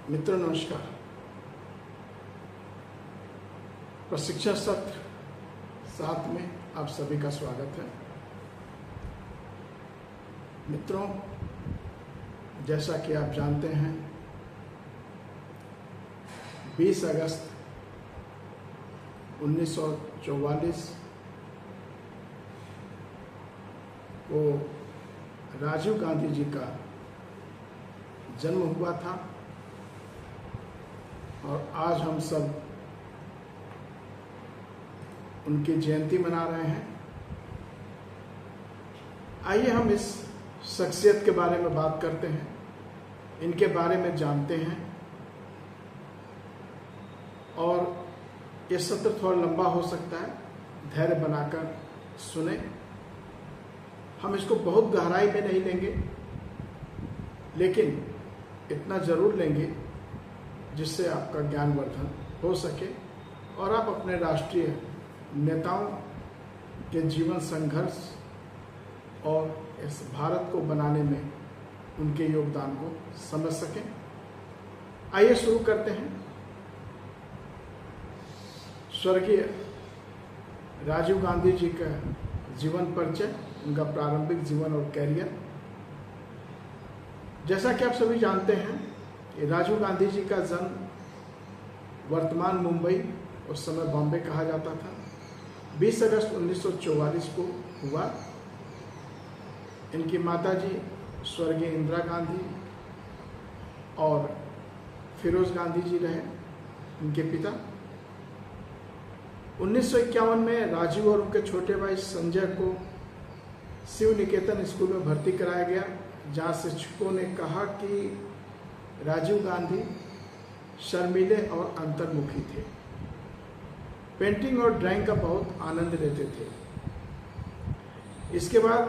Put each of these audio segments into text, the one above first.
मित्रों नमस्कार। प्रशिक्षण सत्र 7 में आप सभी का स्वागत है। मित्रों, जैसा कि आप जानते हैं 20 अगस्त 1944 को राजीव गांधी जी का जन्म हुआ था और आज हम सब उनकी जयंती मना रहे हैं। आइए हम इस शख्सियत के बारे में बात करते हैं, इनके बारे में जानते हैं और ये सत्र थोड़ा लंबा हो सकता है, धैर्य बनाकर सुने। हम इसको बहुत गहराई में नहीं लेंगे, लेकिन इतना जरूर लेंगे जिससे आपका ज्ञानवर्धन हो सके और आप अपने राष्ट्रीय नेताओं के जीवन संघर्ष और इस भारत को बनाने में उनके योगदान को समझ सकें। आइए शुरू करते हैं। स्वर्गीय राजीव गांधी जी का जीवन परिचय, उनका प्रारंभिक जीवन और कैरियर। जैसा कि आप सभी जानते हैं, राजीव गांधी जी का जन्म वर्तमान मुंबई, उस समय बॉम्बे कहा जाता था, 20 अगस्त 1944 को हुआ। इनकी माताजी स्वर्गीय इंदिरा गांधी और फिरोज गांधी जी रहे, इनके पिता। 1951 में राजीव और उनके छोटे भाई संजय को शिव निकेतन स्कूल में भर्ती कराया गया, जहाँ शिक्षकों ने कहा कि राजीव गांधी शर्मीले और अंतर्मुखी थे, पेंटिंग और ड्राइंग का बहुत आनंद लेते थे। इसके बाद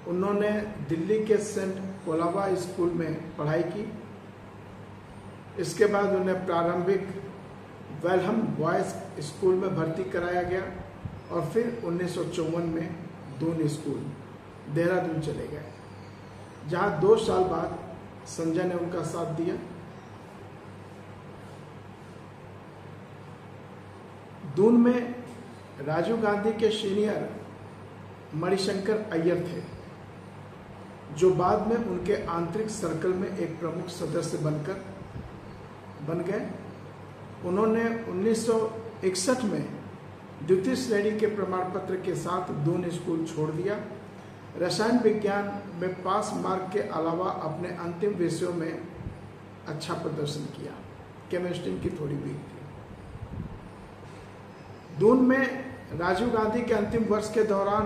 उन्होंने दिल्ली के सेंट कोलाबा स्कूल में पढ़ाई की। इसके बाद उन्हें प्रारंभिक वेलहम बॉयज स्कूल में भर्ती कराया गया और फिर 1954 में दून स्कूल देहरादून चले गए, जहां 2 साल बाद संजय ने उनका साथ दिया। दून में राजीव गांधी के सीनियर मणिशंकर अय्यर थे, जो बाद में उनके आंतरिक सर्कल में एक प्रमुख सदस्य बन गए। उन्होंने 1961 में द्वितीय श्रेणी के प्रमाण पत्र के साथ दून स्कूल छोड़ दिया। रसायन विज्ञान में पास मार्क के अलावा अपने अंतिम विषयों में अच्छा प्रदर्शन किया। केमिस्ट्री की थोड़ी वीक थी। दून में राजीव गांधी के अंतिम वर्ष के दौरान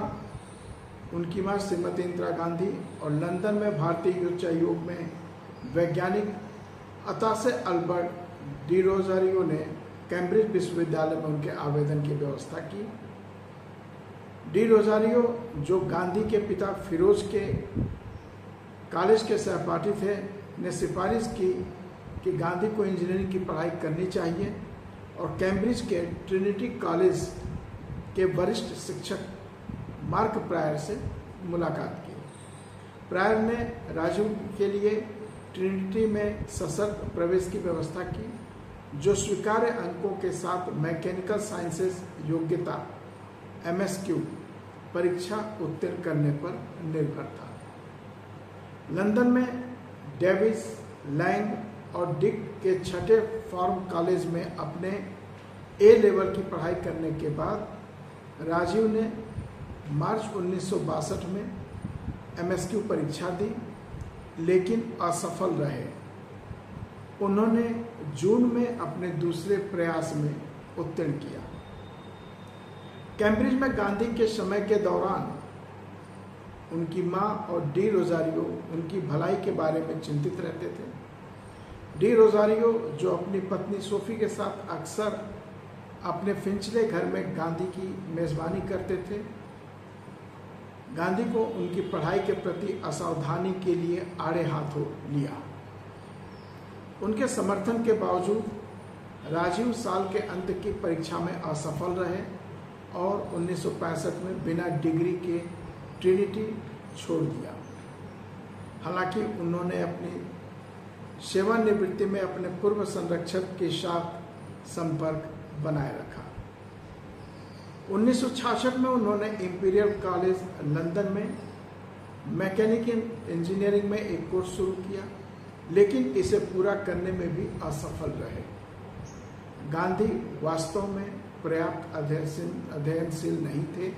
उनकी मां श्रीमती इंदिरा गांधी और लंदन में भारतीय उच्च आयोग में वैज्ञानिक अतासे अल्बर्ट डी रोजारियो ने कैम्ब्रिज विश्वविद्यालय में उनके आवेदन की व्यवस्था की। डी रोजारियो, जो गांधी के पिता फिरोज के कॉलेज के सहपाठी थे, ने सिफारिश की कि गांधी को इंजीनियरिंग की पढ़ाई करनी चाहिए और कैम्ब्रिज के ट्रिनिटी कॉलेज के वरिष्ठ शिक्षक मार्क प्रायर से मुलाकात की। प्रायर ने राजीव के लिए ट्रिनिटी में सशर्त प्रवेश की व्यवस्था की, जो स्वीकार्य अंकों के साथ मैकेनिकल साइंसेज योग्यता MSQ परीक्षा उत्तीर्ण करने पर निर्भर था। लंदन में डेविस, लैंग और डिक के 6ठे फॉर्म कॉलेज में अपने A लेवल की पढ़ाई करने के बाद राजीव ने मार्च 1962 में MSQ परीक्षा दी, लेकिन असफल रहे। उन्होंने जून में अपने दूसरे प्रयास में उत्तीर्ण किया। कैम्ब्रिज में गांधी के समय के दौरान उनकी मां और डी रोजारियो उनकी भलाई के बारे में चिंतित रहते थे। डी रोजारियो, जो अपनी पत्नी सोफी के साथ अक्सर अपने फिंचले घर में गांधी की मेजबानी करते थे, गांधी को उनकी पढ़ाई के प्रति असावधानी के लिए आड़े हाथों लिया। उनके समर्थन के बावजूद राजीव साल के अंत की परीक्षा में असफल रहे और 1965 में बिना डिग्री के ट्रिनिटी छोड़ दिया। हालांकि उन्होंने अपनी सेवानिवृत्ति में अपने पूर्व संरक्षक के साथ संपर्क बनाए रखा। 1966 में उन्होंने इंपीरियल कॉलेज लंदन में मैकेनिकल इंजीनियरिंग में एक कोर्स शुरू किया, लेकिन इसे पूरा करने में भी असफल रहे। गांधी वास्तव में पर्याप्त अध्ययनशील नहीं थे,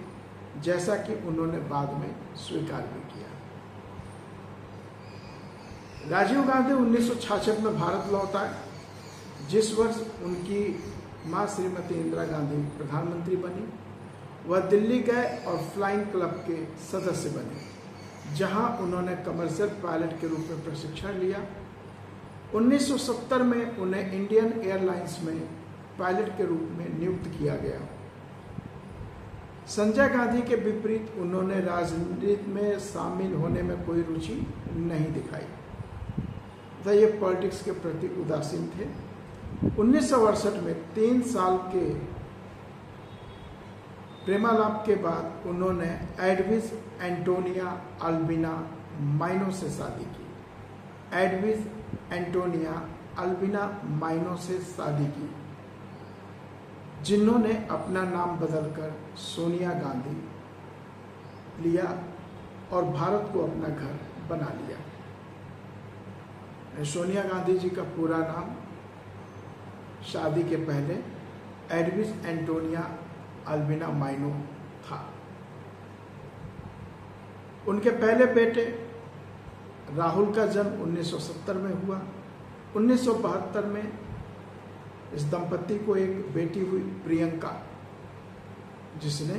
जैसा कि उन्होंने बाद में स्वीकार भी किया। राजीव गांधी 1966 में भारत लौट आए, जिस वर्ष उनकी मां श्रीमती इंदिरा गांधी प्रधानमंत्री बनी। वह दिल्ली गए और फ्लाइंग क्लब के सदस्य बने, जहां उन्होंने कमर्शियल पायलट के रूप में प्रशिक्षण लिया। 1970 में उन्हें इंडियन एयरलाइंस में पायलट के रूप में नियुक्त किया गया। संजय गांधी के विपरीत उन्होंने राजनीति में शामिल होने में कोई रुचि नहीं दिखाई तथा ये पॉलिटिक्स के प्रति उदासीन थे। 1968 में 3 साल के प्रेमालाप के बाद उन्होंने एडविज एंटोनिया अल्बिना माइनो से शादी की। एडविज एंटोनिया अल्बिना माइनो से शादी की, जिन्होंने अपना नाम बदलकर सोनिया गांधी लिया और भारत को अपना घर बना लिया। सोनिया गांधी जी का पूरा नाम शादी के पहले एडविज एंटोनिया अल्बिना माइनो था। उनके पहले बेटे राहुल का जन्म 1970 में हुआ। 1972 में इस दंपति को एक बेटी हुई प्रियंका, जिसने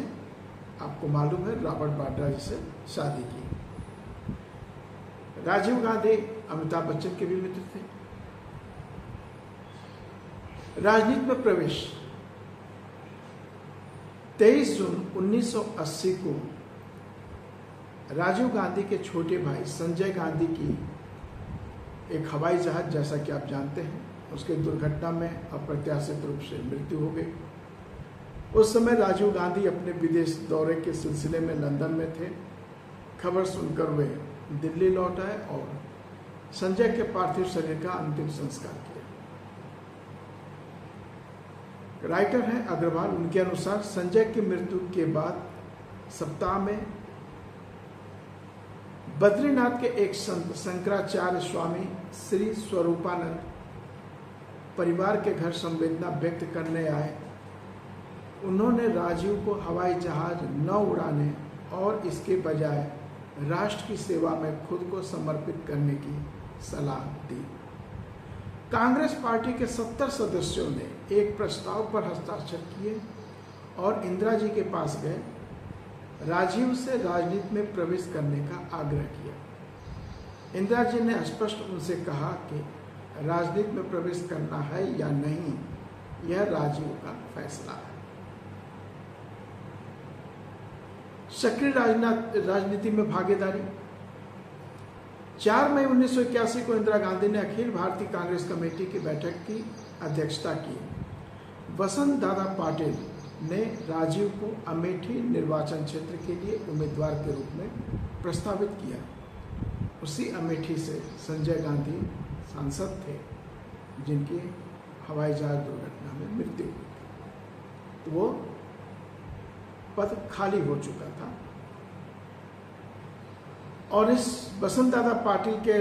आपको मालूम है रॉबर्ट वाड्रा जी से शादी की। राजीव गांधी अमिताभ बच्चन के भी मित्र थे। राजनीति में प्रवेश 23 जून 1980 को राजीव गांधी के छोटे भाई संजय गांधी की एक हवाई जहाज, जैसा कि आप जानते हैं, उसके दुर्घटना में अप्रत्याशित रूप से मृत्यु हो गई। उस समय राजीव गांधी अपने विदेश दौरे के सिलसिले में लंदन में थे। खबर सुनकर वे दिल्ली लौट आए और संजय के पार्थिव शरीर का अंतिम संस्कार किया। राइटर हैं अग्रवाल, उनके अनुसार संजय की मृत्यु के बाद सप्ताह में बद्रीनाथ के एक संत शंकराचार्य स्वामी श्री स्वरूपानंद परिवार के घर संवेदना व्यक्त करने आए। उन्होंने राजीव को हवाई जहाज न उड़ाने और इसके बजाय राष्ट्र की सेवा में खुद को समर्पित करने की सलाह दी। कांग्रेस पार्टी के 70 सदस्यों ने एक प्रस्ताव पर हस्ताक्षर किए और इंदिरा जी के पास गए। राजीव से राजनीति में प्रवेश करने का आग्रह किया। इंदिरा जी ने स्पष्ट उनसे कहा कि राजनीति में प्रवेश करना है या नहीं, यह राजीव का फैसला है। सक्रिय राजनीति में भागीदारी 4 मई 1981 को इंदिरा गांधी ने अखिल भारतीय कांग्रेस कमेटी की बैठक की अध्यक्षता की। वसंत दादा पाटिल ने राजीव को अमेठी निर्वाचन क्षेत्र के लिए उम्मीदवार के रूप में प्रस्तावित किया। उसी अमेठी से संजय गांधी सांसद थे, जिनकी हवाई जहाज दुर्घटना में मृत्यु हुई। तो वो पद खाली हो चुका था और इस वसंत दादा पाटिल के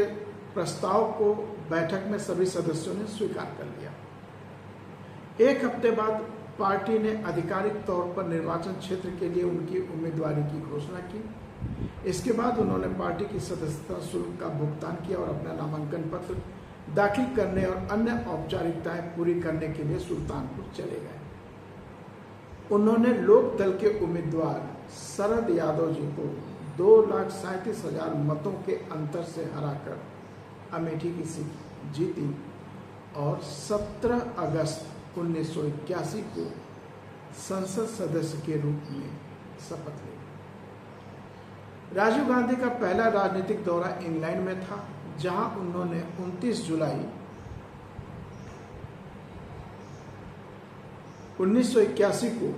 प्रस्ताव को बैठक में सभी सदस्यों ने स्वीकार कर लिया। एक हफ्ते बाद पार्टी ने आधिकारिक तौर पर निर्वाचन क्षेत्र के लिए उनकी उम्मीदवारी की घोषणा की। इसके बाद उन्होंने पार्टी की सदस्यता शुल्क का भुगतान किया और अपना नामांकन पत्र दाखिल करने और अन्य औपचारिकताएं पूरी करने के लिए सुल्तानपुर चले गए। उन्होंने लोक दल के उम्मीदवार शरद यादव जी को 2,37,000 मतों के अंतर से हराकर अमेठी की सीट जीती और 17 अगस्त 1981 को संसद सदस्य के रूप में शपथ ली। राजीव गांधी का पहला राजनीतिक दौरा इंग्लैंड में था, जहां उन्होंने 29 जुलाई 1981 को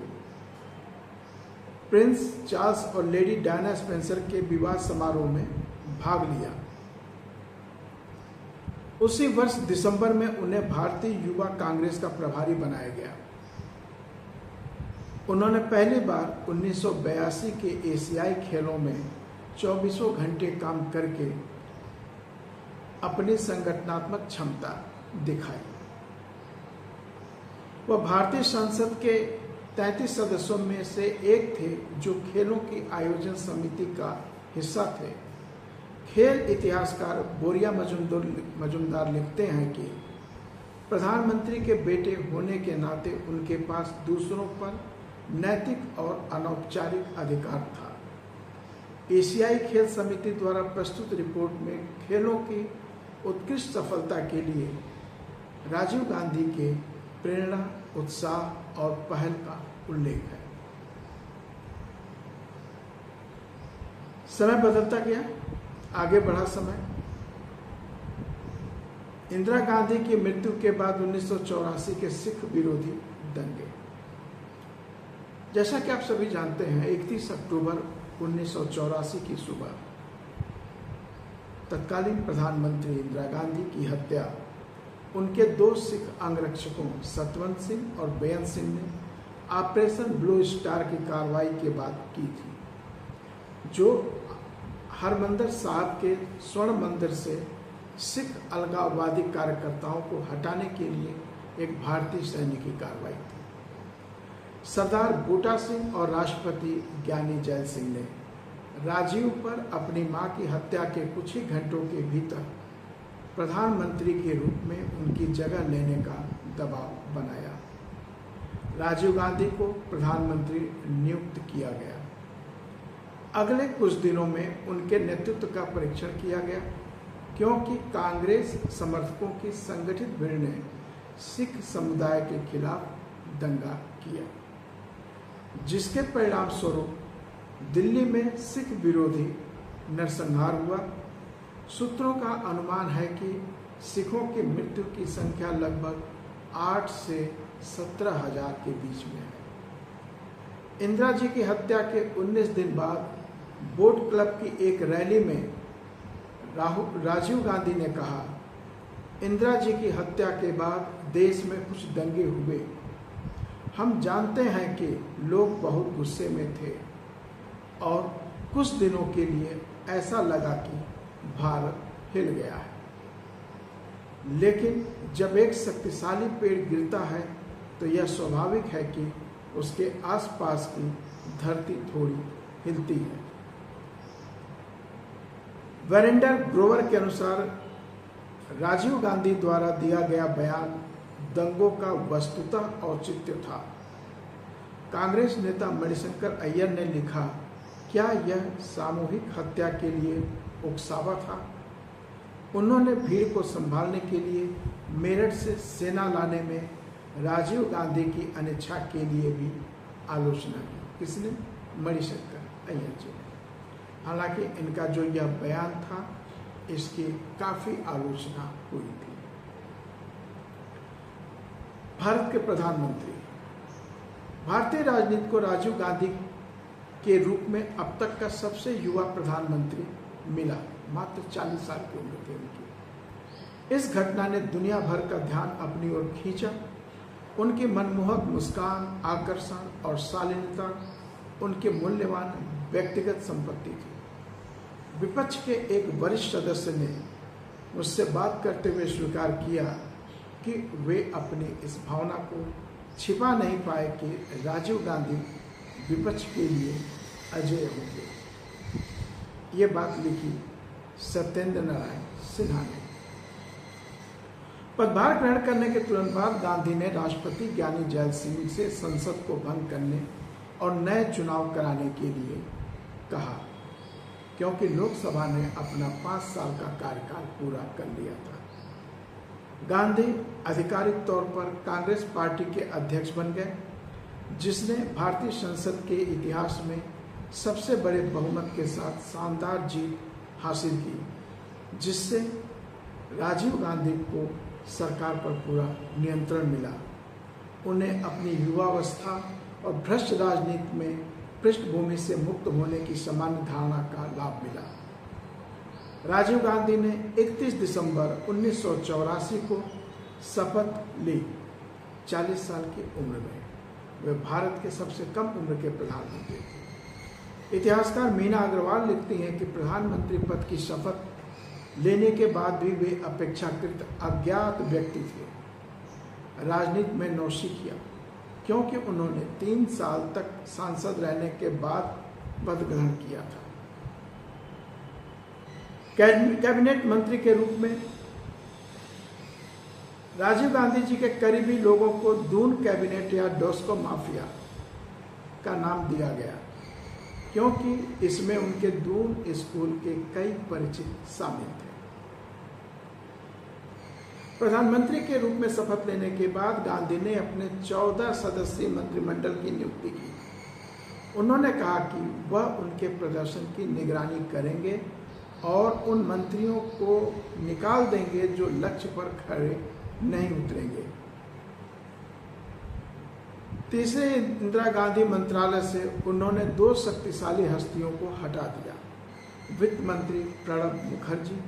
प्रिंस चार्ल्स और लेडी डायना स्पेंसर के विवाह समारोह में भाग लिया। उसी वर्ष दिसंबर में उन्हें भारतीय युवा कांग्रेस का प्रभारी बनाया गया। उन्होंने पहली बार 1982 के एशियाई खेलों में 24 घंटे काम करके अपनी संगठनात्मक क्षमता दिखाई। वह भारतीय संसद के 33 सदस्यों में से एक थे जो खेलों की आयोजन समिति का हिस्सा थे। खेल इतिहासकार बोरिया मजुमदार लिखते हैं कि प्रधानमंत्री के बेटे होने के नाते उनके पास दूसरों पर नैतिक और अनौपचारिक अधिकार था। एशियाई खेल समिति द्वारा प्रस्तुत रिपोर्ट में खेलों की उत्कृष्ट सफलता के लिए राजीव गांधी के प्रेरणा, उत्साह और पहल का उल्लेख है। समय बदलता गया, आगे बढ़ा समय। इंदिरा गांधी की मृत्यु के बाद 1984 के सिख विरोधी दंगे। जैसा कि आप सभी जानते हैं, 31 अक्टूबर 1984 की सुबह तत्कालीन प्रधानमंत्री इंदिरा गांधी की हत्या उनके दो सिख अंगरक्षकों सतवंत सिंह और बेअंत सिंह ने ऑपरेशन ब्लू स्टार की कार्रवाई के बाद की थी, जो हरमंदिर साहब के स्वर्ण मंदिर से सिख अलगाववादी कार्यकर्ताओं को हटाने के लिए एक भारतीय सैन्य की कार्रवाई थी। सरदार बूटा सिंह और राष्ट्रपति ज्ञानी जैल सिंह ने राजीव पर अपनी मां की हत्या के कुछ ही घंटों के भीतर प्रधानमंत्री के रूप में उनकी जगह लेने का दबाव बनाया। राजीव गांधी को प्रधानमंत्री नियुक्त किया गया। अगले कुछ दिनों में उनके नेतृत्व का परीक्षण किया गया, क्योंकि कांग्रेस समर्थकों की संगठित भीड़ ने सिख समुदाय के खिलाफ दंगा किया, जिसके परिणाम स्वरूप दिल्ली में सिख विरोधी नरसंहार हुआ। सूत्रों का अनुमान है कि सिखों की मृत्यु की संख्या लगभग 8 से 17,000 के बीच में है। इंदिरा जी की हत्या के 19 दिन बाद बोट क्लब की एक रैली में राजीव गांधी ने कहा, इंदिरा जी की हत्या के बाद देश में कुछ दंगे हुए। हम जानते हैं कि लोग बहुत गुस्से में थे और कुछ दिनों के लिए ऐसा लगा कि भारत हिल गया है। लेकिन जब एक शक्तिशाली पेड़ गिरता है तो यह स्वाभाविक है कि उसके आसपास की धरती थोड़ी हिलती है। वेरेंडर ग्रोवर के अनुसार राजीव गांधी द्वारा दिया गया बयान दंगों का वस्तुतः औचित्य था। कांग्रेस नेता मणिशंकर अय्यर ने लिखा, क्या यह सामूहिक हत्या के लिए उकसावा था? उन्होंने भीड़ को संभालने के लिए मेरठ से सेना लाने में राजीव गांधी की अनिच्छा के लिए भी आलोचना की। किसने? मणिशंकर अय्यर जी ने। हालांकि इनका जो यह बयान था, इसकी काफी आलोचना हुई थी। भारत के प्रधानमंत्री। भारतीय राजनीति को राजीव गांधी के रूप में अब तक का सबसे युवा प्रधानमंत्री मिला। मात्र 40 साल की उम्र थी उनकी। इस घटना ने दुनिया भर का ध्यान अपनी ओर खींचा। उनकी मनमोहक मुस्कान, आकर्षण और शालीनता उनके मूल्यवान व्यक्तिगत संपत्ति थी। विपक्ष के एक वरिष्ठ सदस्य ने मुझसे बात करते हुए स्वीकार किया कि वे अपनी इस भावना को छिपा नहीं पाए कि राजीव गांधी विपक्ष के लिए अजेय होंगे। ये बात लिखी सत्येंद्र नारायण सिन्हा ने। पदभार ग्रहण करने के तुरंत बाद गांधी ने राष्ट्रपति ज्ञानी जैल सिंह से संसद को भंग करने और नए चुनाव कराने के लिए कहा, क्योंकि लोकसभा ने अपना 5 साल का कार्यकाल पूरा कर लिया था। गांधी आधिकारिक तौर पर कांग्रेस पार्टी के अध्यक्ष बन गए, जिसने भारतीय संसद के इतिहास में सबसे बड़े बहुमत के साथ शानदार जीत हासिल की, जिससे राजीव गांधी को सरकार पर पूरा नियंत्रण मिला। उन्हें अपनी युवावस्था और भ्रष्ट राजनीति में पृष्ठभूमि से मुक्त होने की सामान्य धारणा का लाभ मिला। राजीव गांधी ने 31 दिसंबर 1984 को शपथ ली। 40 साल की उम्र में वे भारत के सबसे कम उम्र के प्रधानमंत्री थे। इतिहासकार मीना अग्रवाल लिखती हैं कि प्रधानमंत्री पद की शपथ लेने के बाद भी वे अपेक्षाकृत अज्ञात व्यक्ति थे। राजनीति में नौशी किया क्योंकि उन्होंने 3 साल तक सांसद रहने के बाद पद ग्रहण किया था। कैबिनेट मंत्री के रूप में राजीव गांधी जी के करीबी लोगों को दून कैबिनेट या डॉस्को माफिया का नाम दिया गया क्योंकि इसमें उनके दून स्कूल के कई परिचित शामिल थे। प्रधानमंत्री के रूप में शपथ लेने के बाद गांधी ने अपने 14 सदस्यीय मंत्रिमंडल की नियुक्ति की। उन्होंने कहा कि वह उनके प्रदर्शन की निगरानी करेंगे और उन मंत्रियों को निकाल देंगे जो लक्ष्य पर खरे नहीं उतरेंगे। तीसरे इंदिरा गांधी मंत्रालय से उन्होंने 2 शक्तिशाली हस्तियों को हटा दिया, वित्त मंत्री प्रणब मुखर्जी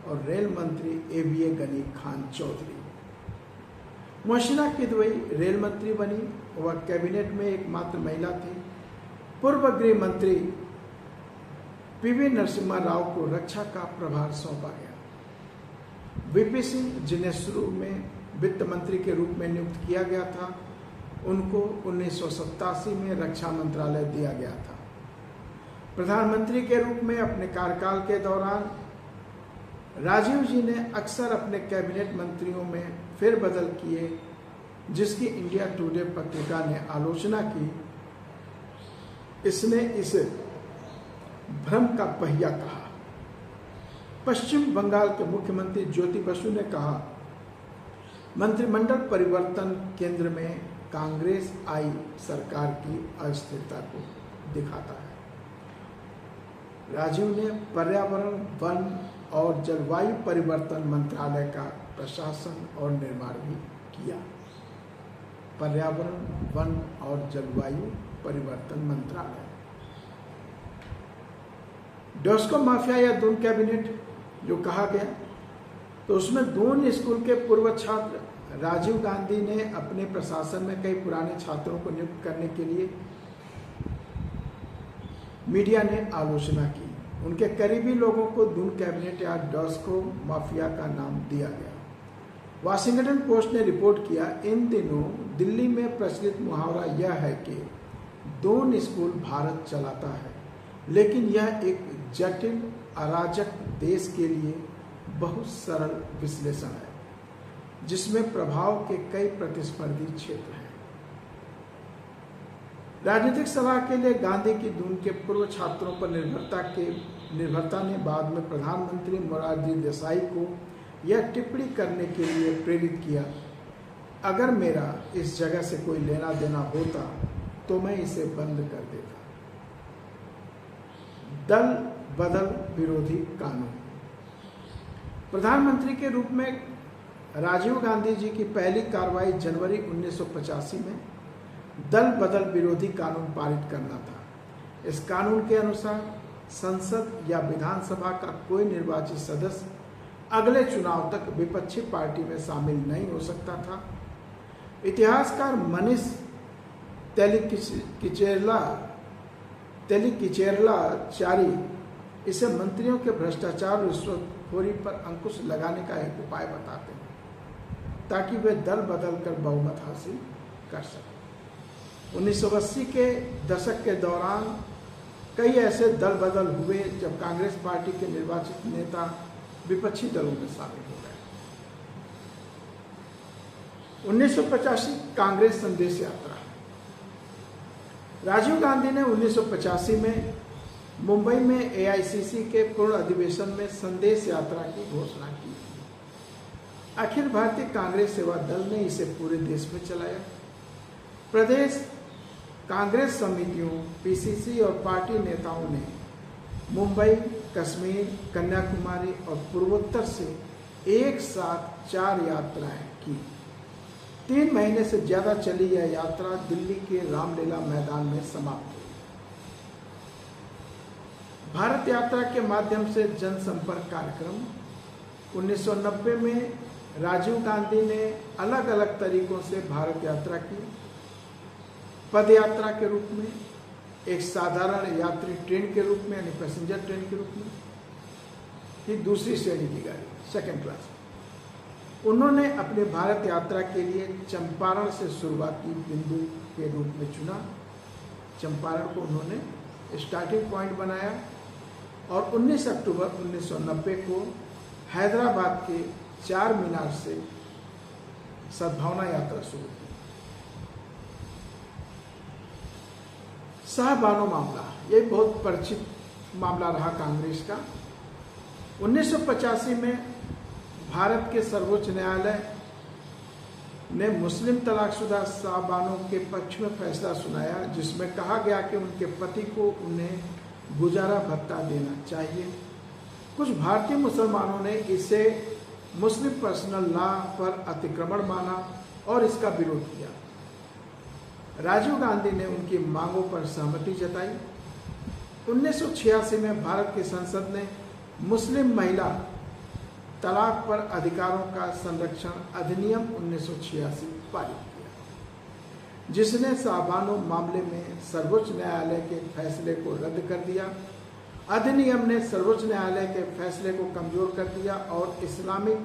और रेल मंत्री एबीए गनी खान चौधरी। मोहसिना किदवई रेल मंत्री बनी। वह कैबिनेट में एकमात्र महिला थी। पूर्व गृह मंत्री पीवी नरसिम्हा राव को रक्षा का प्रभार सौंपा गया। वीपी सिंह, जिन्हें शुरू में वित्त मंत्री के रूप में नियुक्त किया गया था, उनको 1987 में रक्षा मंत्रालय दिया गया था। प्रधानमंत्री के रूप में अपने कार्यकाल के दौरान राजीव जी ने अक्सर अपने कैबिनेट मंत्रियों में फेरबदल किए, जिसकी इंडिया टुडे पत्रिका ने आलोचना की। इसने इसे भ्रम का पहिया कहा। पश्चिम बंगाल के मुख्यमंत्री ज्योति बसु ने कहा, मंत्रिमंडल परिवर्तन केंद्र में कांग्रेस आई सरकार की अस्थिरता को दिखाता है। राजीव ने पर्यावरण, वन और जलवायु परिवर्तन मंत्रालय का प्रशासन और निर्माण भी किया। पर्यावरण, वन और जलवायु परिवर्तन मंत्रालय। डॉस्को माफिया या दून कैबिनेट जो कहा गया, तो उसमें दून स्कूल के पूर्व छात्र राजीव गांधी ने अपने प्रशासन में कई पुराने छात्रों को नियुक्त करने के लिए मीडिया ने आलोचना की। उनके करीबी लोगों को दून कैबिनेट या डॉस्को माफिया का नाम दिया गया। वाशिंगटन पोस्ट ने रिपोर्ट किया, इन दिनों दिल्ली में प्रचलित मुहावरा यह है कि दून स्कूल भारत चलाता है, लेकिन यह एक जटिल अराजक देश के लिए बहुत सरल विश्लेषण है, जिसमें प्रभाव के कई प्रतिस्पर्धी क्षेत्र हैं। राजनीतिक सलाह के लिए गांधी की दून के पूर्व छात्रों पर निर्भरता ने बाद में प्रधानमंत्री मोरारजी देसाई को यह टिप्पणी करने के लिए प्रेरित किया, अगर मेरा इस जगह से कोई लेना देना होता तो मैं इसे बंद कर देता। दल बदल विरोधी कानून। प्रधानमंत्री के रूप में राजीव गांधी जी की पहली कार्रवाई जनवरी 1985 में दल बदल विरोधी कानून पारित करना था। इस कानून के अनुसार संसद या विधानसभा का कोई निर्वाचित सदस्य अगले चुनाव तक विपक्षी पार्टी में शामिल नहीं हो सकता था। इतिहासकार मनीष तेलिकिचेरलाचारी इसे मंत्रियों के भ्रष्टाचार, रिश्वतखोरी पर अंकुश लगाने का एक उपाय बताते हैं, ताकि वे दल बदल कर बहुमत हासिल कर सकें। 1980 के दशक के दौरान कई ऐसे दल बदल हुए जब कांग्रेस पार्टी के निर्वाचित नेता विपक्षी दलों में शामिल हो गए। 1985 कांग्रेस संदेश यात्रा। राजीव गांधी ने 1985 में मुंबई में एआईसीसी के पूर्ण अधिवेशन में संदेश यात्रा की घोषणा की। अखिल भारतीय कांग्रेस सेवा दल ने इसे पूरे देश में चलाया। प्रदेश कांग्रेस समितियों, पीसीसी और पार्टी नेताओं ने मुंबई, कश्मीर, कन्याकुमारी और पूर्वोत्तर से एक साथ 4 यात्राएं की। 3 महीने से ज्यादा चली यह यात्रा दिल्ली के रामलीला मैदान में समाप्त हुई। भारत यात्रा के माध्यम से जनसंपर्क कार्यक्रम 1990 में राजीव गांधी ने अलग अलग तरीकों से भारत यात्रा की। पद यात्रा के रूप में, एक साधारण यात्री ट्रेन के रूप में यानी पैसेंजर ट्रेन के रूप में, ही दूसरी श्रेणी की गाड़ी सेकंड क्लास। उन्होंने अपनी भारत यात्रा के लिए चंपारण से शुरुआती बिंदु के रूप में चुना। चंपारण को उन्होंने स्टार्टिंग पॉइंट बनाया और 19 अक्टूबर 1990 को हैदराबाद के चार मीनार से सद्भावना यात्रा शुरू की। शाहबानो मामला, ये बहुत परिचित मामला रहा कांग्रेस का। 1985 में भारत के सर्वोच्च न्यायालय ने मुस्लिम तलाकशुदा शाहबानों के पक्ष में फैसला सुनाया, जिसमें कहा गया कि उनके पति को उन्हें गुजारा भत्ता देना चाहिए। कुछ भारतीय मुसलमानों ने इसे मुस्लिम पर्सनल लॉ पर अतिक्रमण माना और इसका विरोध किया। राजीव गांधी ने उनकी मांगों पर सहमति जताई। 1986 में भारत की संसद ने मुस्लिम महिला तलाक पर अधिकारों का संरक्षण अधिनियम 1986 पारित किया, जिसने शाहबानो मामले में सर्वोच्च न्यायालय के फैसले को रद्द कर दिया। अधिनियम ने सर्वोच्च न्यायालय के फैसले को कमजोर कर दिया और इस्लामिक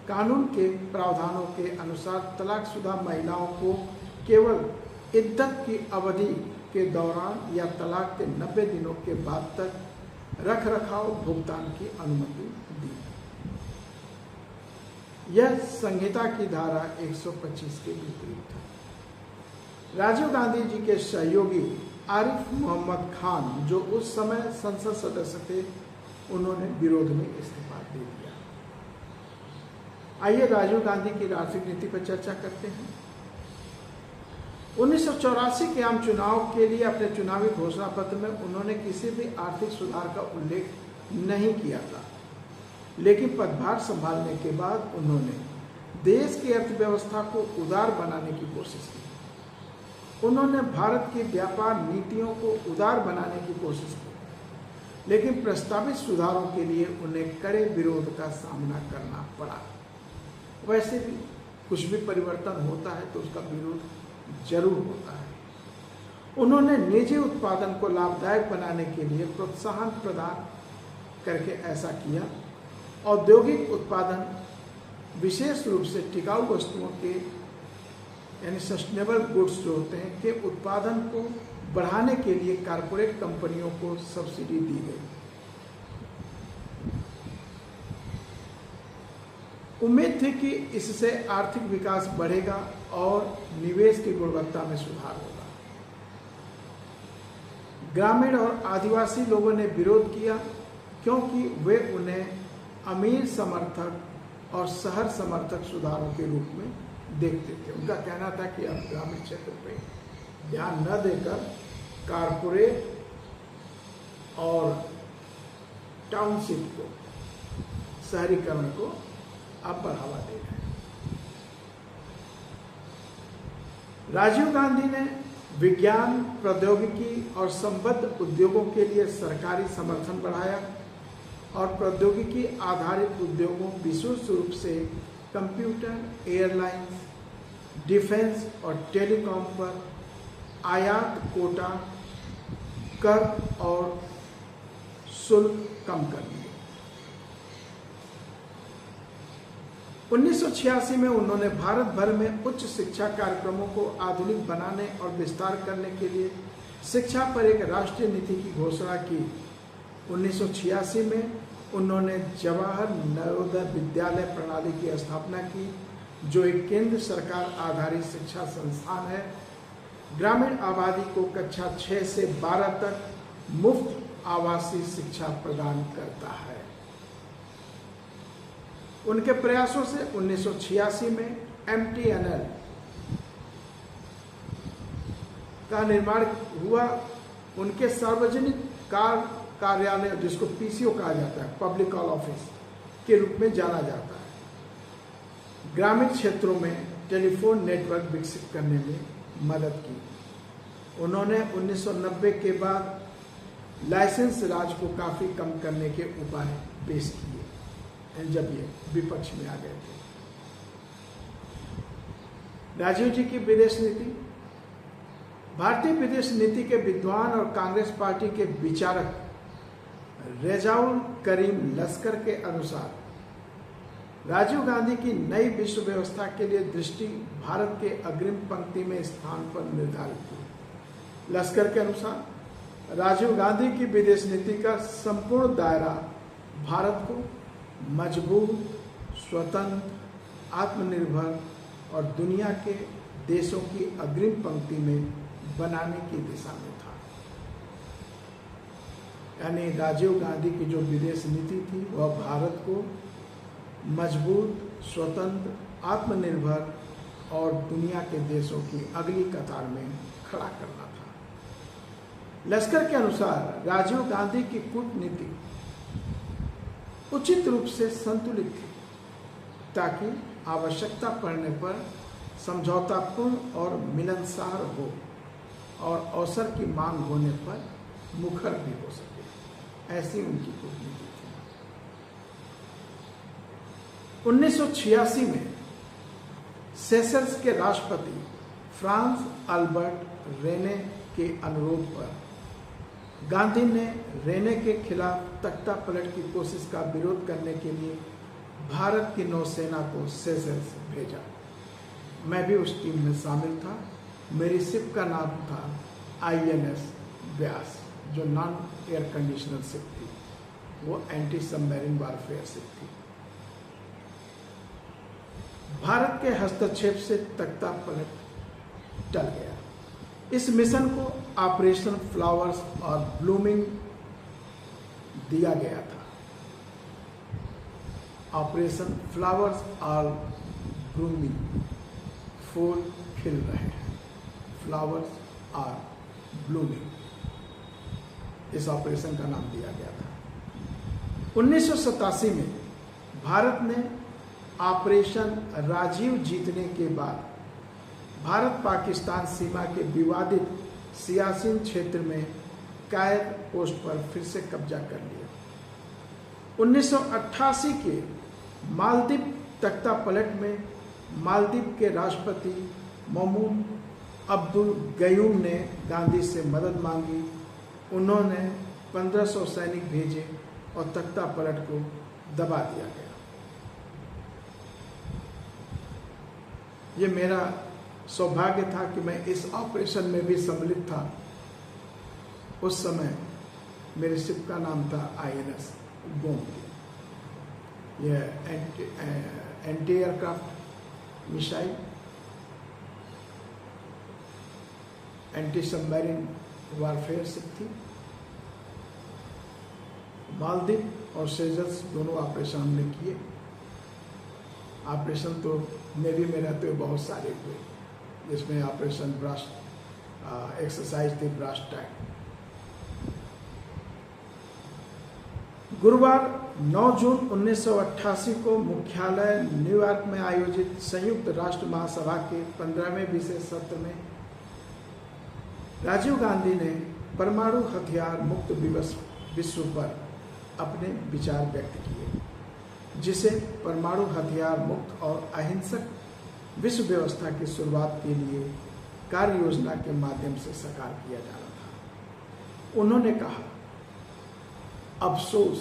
कानून के प्रावधानों के अनुसार तलाकशुदा महिलाओं को केवल इद्दत की अवधि के दौरान या तलाक के 90 दिनों के बाद तक रख रखाव भुगतान की अनुमति दी। यह संहिता की धारा 125 के विपरीत है। राजीव गांधी जी के सहयोगी आरिफ मोहम्मद खान, जो उस समय संसद सदस्य थे, उन्होंने विरोध में इस्तीफा दे दिया। आइए राजीव गांधी की आर्थिक नीति पर चर्चा करते हैं। 1984 के आम चुनाव के लिए अपने चुनावी घोषणा पत्र में उन्होंने किसी भी आर्थिक सुधार का उल्लेख नहीं किया था, लेकिन पदभार संभालने के बाद उन्होंने देश की अर्थव्यवस्था को उदार बनाने की कोशिश की। उन्होंने भारत की व्यापार नीतियों को उदार बनाने की कोशिश की, लेकिन प्रस्तावित सुधारों के लिए उन्हें कड़े विरोध का सामना करना पड़ा। वैसे भी कुछ भी परिवर्तन होता है तो उसका विरोध जरूर होता है। उन्होंने निजी उत्पादन को लाभदायक बनाने के लिए प्रोत्साहन प्रदान करके ऐसा किया। औद्योगिक उत्पादन, विशेष रूप से टिकाऊ वस्तुओं के यानी सस्टेनेबल गुड्स जो होते हैं, के उत्पादन को बढ़ाने के लिए कारपोरेट कंपनियों को सब्सिडी दी गई। उम्मीद थी कि इससे आर्थिक विकास बढ़ेगा और निवेश की गुणवत्ता में सुधार होगा। ग्रामीण और आदिवासी लोगों ने विरोध किया क्योंकि वे उन्हें अमीर समर्थक और शहर समर्थक सुधारों के रूप में देखते थे। उनका कहना था कि अब ग्रामीण क्षेत्र पे ध्यान न देकर कारपोरेट और टाउनशिप को, शहरीकरण को अब बढ़ावा दे रहे हैं। राजीव गांधी ने विज्ञान, प्रौद्योगिकी और संबद्ध उद्योगों के लिए सरकारी समर्थन बढ़ाया और प्रौद्योगिकी आधारित उद्योगों, विशेष रूप से कंप्यूटर, एयरलाइंस, डिफेंस और टेलीकॉम पर आयात कोटा, कर और शुल्क कम कर दिए। 1986 में उन्होंने भारत भर में उच्च शिक्षा कार्यक्रमों को आधुनिक बनाने और विस्तार करने के लिए शिक्षा पर एक राष्ट्रीय नीति की घोषणा की। 1986 में उन्होंने जवाहर नवोदय विद्यालय प्रणाली की स्थापना की, जो एक केंद्र सरकार आधारित शिक्षा संस्थान है। ग्रामीण आबादी को कक्षा 6 से 12 तक मुफ्त आवासीय शिक्षा प्रदान करता है। उनके प्रयासों से 1986 में MTNL का निर्माण हुआ। उनके सार्वजनिक कार्यालय, जिसको PCO कहा जाता है, पब्लिक कॉल ऑफिस के रूप में जाना जाता है, ग्रामीण क्षेत्रों में टेलीफोन नेटवर्क विकसित करने में मदद की। उन्होंने 1990 के बाद लाइसेंस राज को काफी कम करने के उपाय पेश किए जब ये विपक्ष में आ गए थे। राजीव जी की विदेश नीति। भारतीय विदेश नीति के विद्वान और कांग्रेस पार्टी के विचारक रेजाउल करीम लश्कर के अनुसार राजीव गांधी की नई विश्व व्यवस्था के लिए दृष्टि भारत के अग्रिम पंक्ति में स्थान पर निर्धारित हुई। लश्कर के अनुसार राजीव गांधी की विदेश नीति का संपूर्ण दायरा भारत को मजबूत, स्वतंत्र, आत्मनिर्भर और दुनिया के देशों की अग्रिम पंक्ति में बनाने की दिशा में था। यानी राजीव गांधी की जो विदेश नीति थी वह भारत को मजबूत, स्वतंत्र, आत्मनिर्भर और दुनिया के देशों की अगली कतार में खड़ा करना था। लश्कर के अनुसार राजीव गांधी की कूटनीति उचित रूप से संतुलित थी ताकि आवश्यकता पड़ने पर समझौतापूर्ण और मिलनसार हो और अवसर की मांग होने पर मुखर भी हो सके, ऐसी उनकी कूटनीति थी। 1986 में सेशल्स के राष्ट्रपति फ्रांस अल्बर्ट रेने के अनुरोध पर गांधी ने रेने के खिलाफ तख्ता पलट की कोशिश का विरोध करने के लिए भारत की नौसेना को सेशल्स भेजा। मैं भी उस टीम में शामिल था। मेरी शिप का नाम था INS व्यास, जो नॉन एयर कंडीशनर शिप थी। वो एंटी सबमरीन वारफेयर शिप थी। भारत के हस्तक्षेप से तख्ता पलट टल गया। इस मिशन को ऑपरेशन फ्लावर्स और ब्लूमिंग दिया गया था। ऑपरेशन फ्लावर्स और ब्लूमिंग, फूल खिल रहे हैं, फ्लावर्स और ब्लूमिंग, इस ऑपरेशन का नाम दिया गया था। 1987 में भारत ने ऑपरेशन राजीव जीतने के बाद भारत पाकिस्तान सीमा के विवादित सियाचिन क्षेत्र में कायद पोस्ट पर फिर से कब्जा कर लिया। 1988 के मालदीव तख्ता पलट में मालदीव के राष्ट्रपति ममून अब्दुल गयूम ने गांधी से मदद मांगी। उन्होंने 1500 सैनिक भेजे और तख्ता पलट को दबा दिया गया। ये मेरा सौभाग्य था कि मैं इस ऑपरेशन में भी सम्मिलित था। उस समय मेरे शिप का नाम था INS गोमती। यह anti aircraft missile, anti submarine warfare ship थी। मालदीव और सेशल्स दोनों ऑपरेशन हमने किए। ऑपरेशन तो नेवी में रहते हुए बहुत सारे हुए, जिसमें ऑपरेशन ब्रास्ट एक्सरसाइज थी, ब्रास्ट टैग। गुरुवार 9 जून 1988 को मुख्यालय न्यूयॉर्क में आयोजित संयुक्त राष्ट्र महासभा के 15वें विशेष सत्र में राजीव गांधी ने परमाणु हथियार मुक्त विश्व पर अपने विचार व्यक्त किए, जिसे परमाणु हथियार मुक्त और अहिंसक विश्व व्यवस्था की शुरुआत के लिए कार्य योजना के माध्यम से साकार किया जाना था। उन्होंने कहा, अफसोस,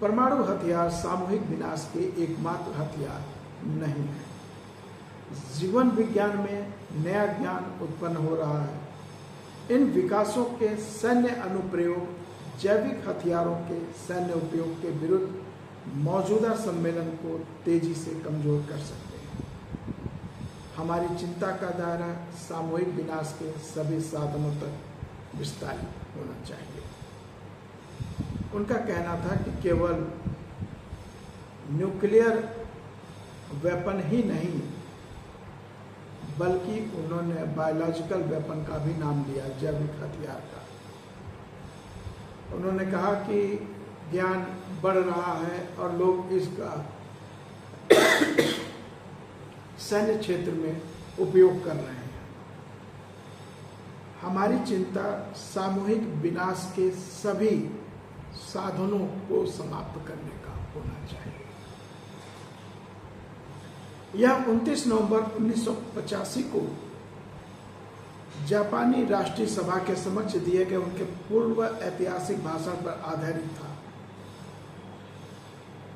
परमाणु हथियार सामूहिक विनाश के एकमात्र हथियार नहीं है। जीवन विज्ञान में नया ज्ञान उत्पन्न हो रहा है। इन विकासों के सैन्य अनुप्रयोग जैविक हथियारों के सैन्य उपयोग के विरुद्ध मौजूदा सम्मेलन को तेजी से कमजोर कर सकते हैं। हमारी चिंता का दायरा सामूहिक विनाश के सभी साधनों तक विस्तारित होना चाहिए। उनका कहना था कि केवल न्यूक्लियर वेपन ही नहीं, बल्कि उन्होंने बायोलॉजिकल वेपन का भी नाम लिया, जैविक हथियार का। उन्होंने कहा कि ज्ञान बढ़ रहा है और लोग इसका सैन्य क्षेत्र में उपयोग कर रहे हैं। हमारी चिंता सामूहिक विनाश के सभी साधनों को समाप्त करने का होना चाहिए। यह 29 नवंबर 1985 को जापानी राष्ट्रीय सभा के समक्ष दिए गए उनके पूर्व ऐतिहासिक भाषण पर आधारित था।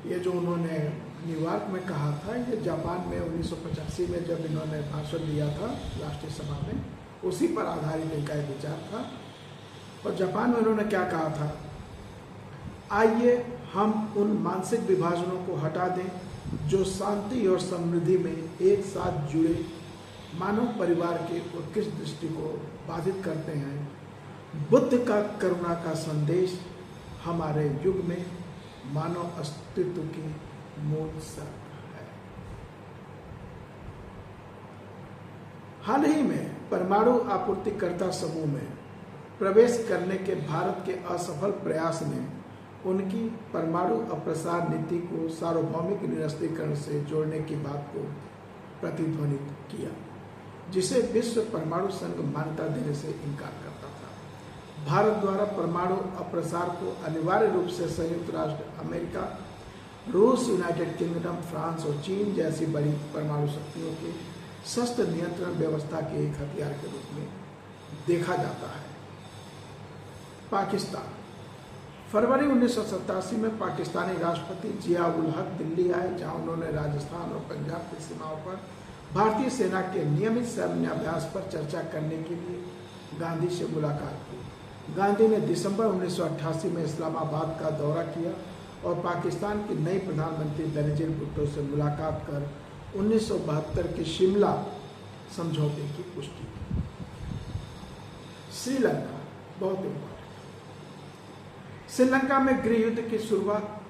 ये जो उन्होंने न्यूयॉर्क में कहा था, ये जापान में 1985 में जब इन्होंने भाषण दिया था राष्ट्रीय सभा में, उसी पर आधारित इनका एक विचार था। और जापान में उन्होंने क्या कहा था, आइए हम उन मानसिक विभाजनों को हटा दें जो शांति और समृद्धि में एक साथ जुड़े मानव परिवार के उत्कृष्ट दृष्टि को बाधित करते हैं। बुद्ध का करुणा का संदेश हमारे युग में मानव अस्तित्व की मूल शर्त है। हाल ही में परमाणु आपूर्तिकर्ता समूह में प्रवेश करने के भारत के असफल प्रयास ने उनकी परमाणु अप्रसार नीति को सार्वभौमिक निरस्त्रीकरण से जोड़ने की बात को प्रतिध्वनित किया, जिसे विश्व परमाणु संघ मान्यता देने से इनकार करता था। भारत द्वारा परमाणु अप्रसार को अनिवार्य रूप से संयुक्त राष्ट्र अमेरिका, रूस, यूनाइटेड किंगडम, फ्रांस और चीन जैसी बड़ी परमाणु शक्तियों के शस्त्र नियंत्रण व्यवस्था के एक हथियार के रूप में देखा जाता है। पाकिस्तान। फरवरी 1987 में पाकिस्तानी राष्ट्रपति जिया उल हक दिल्ली आए, जहां उन्होंने राजस्थान और पंजाब की सीमाओं पर भारतीय सेना के नियमित सैन्याभ्यास पर चर्चा करने के लिए गांधी से मुलाकात की। गांधी ने दिसंबर 1988 में इस्लामाबाद का दौरा किया और पाकिस्तान की नई प्रधानमंत्री बेनजीर भुट्टो से मुलाकात कर 1972 के शिमला समझौते की पुष्टि की। श्रीलंका बहुत इम्पोर्टेंट। श्रीलंका में गृह युद्ध की शुरुआत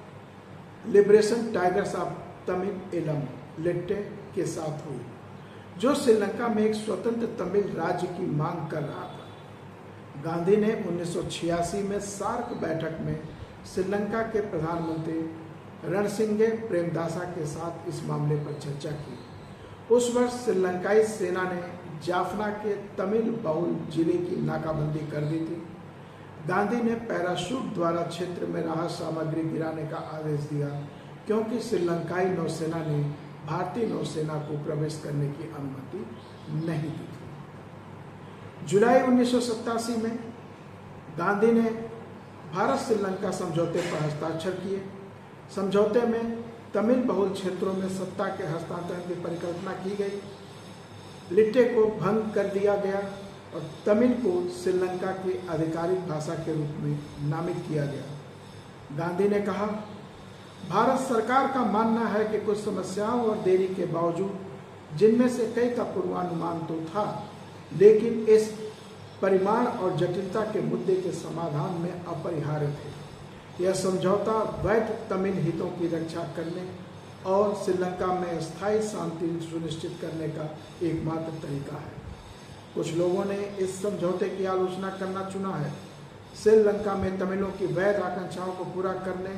Liberation Tigers of Tamil Eelam लिट्टे के साथ हुई, जो श्रीलंका में एक स्वतंत्र तमिल राज्य की मांग कर रहा था। गांधी ने 1986 में सार्क बैठक में श्रीलंका के प्रधानमंत्री रणसिंगे प्रेमदासा के साथ इस मामले पर चर्चा की। उस वर्ष श्रीलंकाई सेना ने जाफना के तमिल बहुल जिले की नाकाबंदी कर दी थी। गांधी ने पैराशूट द्वारा क्षेत्र में राहत सामग्री गिराने का आदेश दिया, क्योंकि श्रीलंकाई नौसेना ने भारतीय नौसेना को प्रवेश करने की अनुमति नहीं दी थी। जुलाई 1987 में गांधी ने भारत श्रीलंका समझौते पर हस्ताक्षर किए। समझौते में तमिल बहुल क्षेत्रों में सत्ता के हस्तांतरण की परिकल्पना की गई, लिट्टे को भंग कर दिया गया और तमिल को श्रीलंका की आधिकारिक भाषा के रूप में नामित किया गया। गांधी ने कहा, भारत सरकार का मानना है कि कुछ समस्याओं और देरी के बावजूद, जिनमें से कई का पूर्वानुमान तो था, लेकिन इस परिमाण और जटिलता के मुद्दे के समाधान में अपरिहार्य थे। यह समझौता वैध तमिल हितों की रक्षा करने और श्रीलंका में स्थायी शांति सुनिश्चित करने का एकमात्र तरीका है। कुछ लोगों ने इस समझौते की आलोचना करना चुना है। श्रीलंका में तमिलों की वैध आकांक्षाओं को पूरा करने,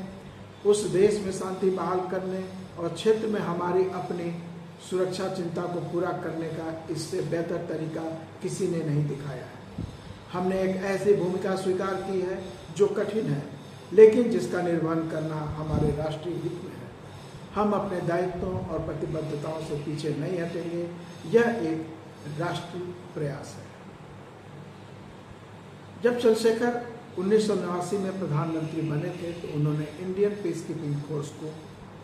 उस देश में शांति बहाल करने और क्षेत्र में हमारी अपनी सुरक्षा चिंता को पूरा करने का इससे बेहतर तरीका किसी ने नहीं दिखाया है। हमने एक ऐसी भूमिका स्वीकार की है जो कठिन है, लेकिन जिसका निर्वहन करना हमारे राष्ट्रीय हित में है। हम अपने दायित्वों और प्रतिबद्धताओं से पीछे नहीं हटेंगे। यह एक राष्ट्रीय प्रयास है। जब चंद्रशेखर 1989 में प्रधानमंत्री बने थे तो उन्होंने इंडियन पीस कीपिंग फोर्स को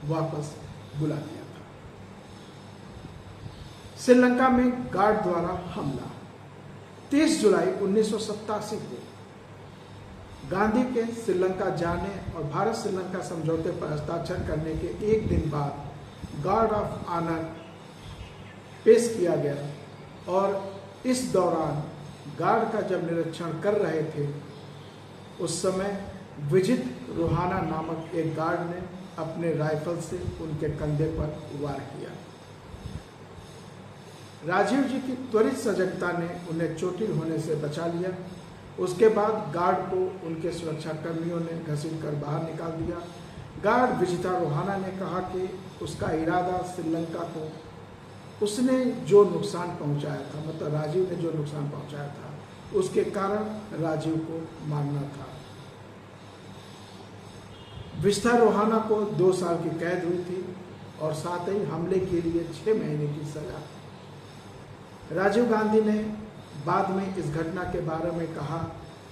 वापस बुला लिया था। श्रीलंका में गार्ड द्वारा हमला। 30 जुलाई 1987 को गांधी के श्रीलंका जाने और भारत श्रीलंका समझौते पर हस्ताक्षर करने के एक दिन बाद गार्ड ऑफ ऑनर पेश किया गया और इस दौरान गार्ड का जब निरीक्षण कर रहे थे, उस समय विजित रोहाना नामक एक गार्ड ने अपने राइफल से उनके कंधे पर वार किया। राजीव जी की त्वरित सजगता ने उन्हें चोटिल होने से बचा लिया। उसके बाद गार्ड को उनके सुरक्षाकर्मियों ने घसीटकर बाहर निकाल दिया। गार्ड विजिता रोहाना ने कहा कि उसका इरादा श्रीलंका को उसने जो नुकसान पहुंचाया था, मतलब राजीव ने जो नुकसान पहुंचाया था, उसके कारण राजीव को मारना था। विस्था रोहाना को 2 साल की कैद हुई थी और साथ ही हमले के लिए 6 महीने की सजा। राजीव गांधी ने बाद में इस घटना के बारे में कहा,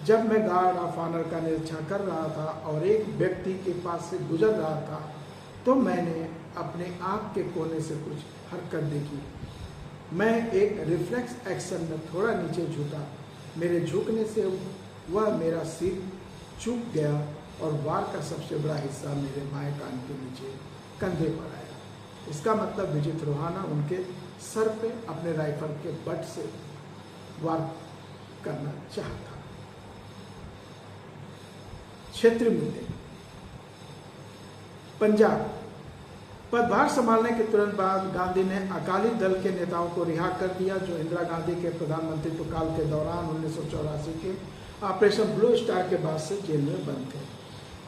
जब मैं गार्ड ऑफ ऑनर का निरीक्षण कर रहा था और एक व्यक्ति के पास से गुजर रहा था तो मैंने अपने आंख के कोने से कुछ हरकत देखी। मैं एक रिफ्लेक्स एक्शन में थोड़ा नीचे झुका। मेरे झुकने से वह मेरा सिर चूक गया और वार का सबसे बड़ा हिस्सा मेरे बाएं कान के नीचे कंधे पर आया। इसका मतलब विजित रोहाना उनके सर पे अपने राइफल के बट से वार करना चाहता। क्षेत्रीय मुद्दे। पंजाब। पदभार संभालने के तुरंत बाद गांधी ने अकाली दल के नेताओं को रिहा कर दिया जो इंदिरा गांधी के प्रधानमंत्रित्व काल के दौरान 1984 के ऑपरेशन ब्लू स्टार के बाद से जेल में बंद थे।